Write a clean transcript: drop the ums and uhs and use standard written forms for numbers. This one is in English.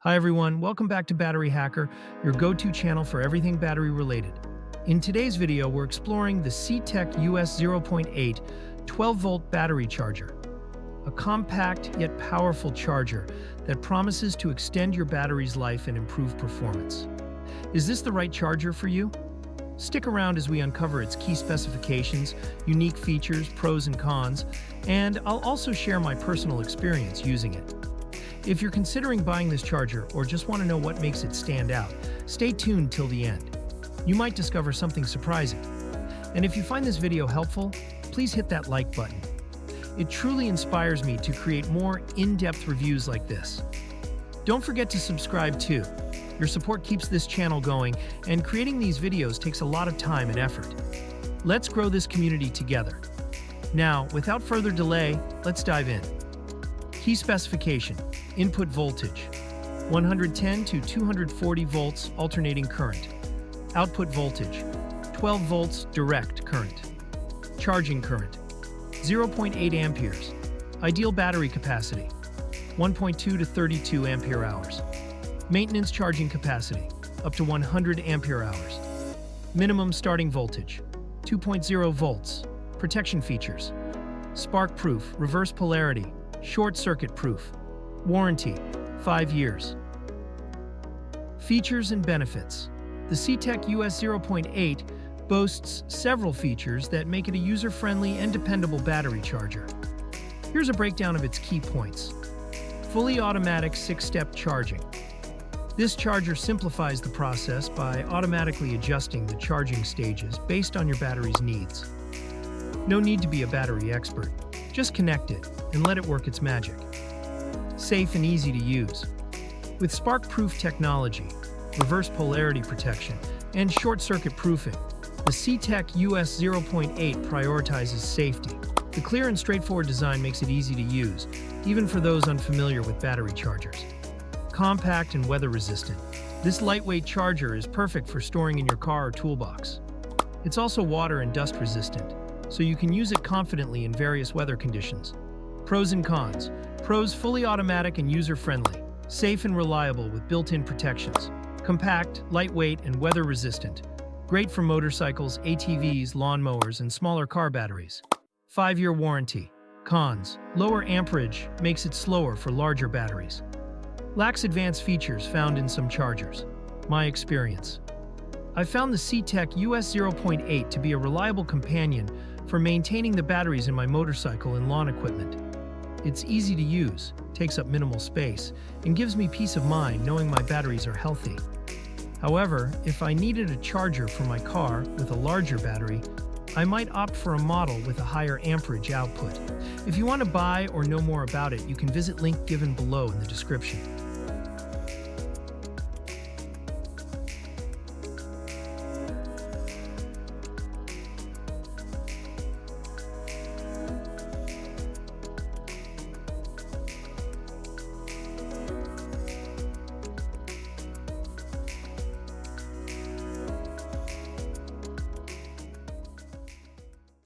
Hi everyone, welcome back to Battery Hacker, your go-to channel for everything battery related. In today's video, we're exploring the CTEK US 0.8 12-volt battery charger, a compact yet powerful charger that promises to extend your battery's life and improve performance. Is this the right charger for you? Stick around as we uncover its key specifications, unique features, pros and cons, and I'll also share my personal experience using it. If you're considering buying this charger or just want to know what makes it stand out, stay tuned till the end. You might discover something surprising. And if you find this video helpful, please hit that like button. It truly inspires me to create more in-depth reviews like this. Don't forget to subscribe too. Your support keeps this channel going, and creating these videos takes a lot of time and effort. Let's grow this community together. Now, without further delay, let's dive in. Key specification: input voltage, 110 to 240 volts alternating current. Output voltage, 12 volts direct current. Charging current, 0.8 amperes. Ideal battery capacity, 1.2 to 32 ampere hours. Maintenance charging capacity, up to 100 ampere hours. Minimum starting voltage, 2.0 volts. Protection features: spark proof, reverse polarity, short circuit proof. Warranty, 5 years. Features and benefits. The CTEK US 0.8 boasts several features that make it a user-friendly and dependable battery charger. Here's a breakdown of its key points. Fully automatic 6-step charging. This charger simplifies the process by automatically adjusting the charging stages based on your battery's needs. No need to be a battery expert. Just connect it and let it work its magic. Safe and easy to use. With spark-proof technology, reverse polarity protection, and short-circuit proofing, the CTEK US 0.8 prioritizes safety. The clear and straightforward design makes it easy to use, even for those unfamiliar with battery chargers. Compact and weather-resistant. This lightweight charger is perfect for storing in your car or toolbox. It's also water and dust-resistant, so you can use it confidently in various weather conditions. Pros and cons. Pros: fully automatic and user-friendly, safe and reliable with built-in protections. Compact, lightweight, and weather-resistant. Great for motorcycles, ATVs, lawnmowers, and smaller car batteries. 5-year warranty. Cons: lower amperage makes it slower for larger batteries. Lacks advanced features found in some chargers. My experience. I found the CTEK US 0.8 to be a reliable companion for maintaining the batteries in my motorcycle and lawn equipment. It's easy to use, takes up minimal space, and gives me peace of mind knowing my batteries are healthy. However, if I needed a charger for my car with a larger battery, I might opt for a model with a higher amperage output. If you want to buy or know more about it, you can visit link given below in the description.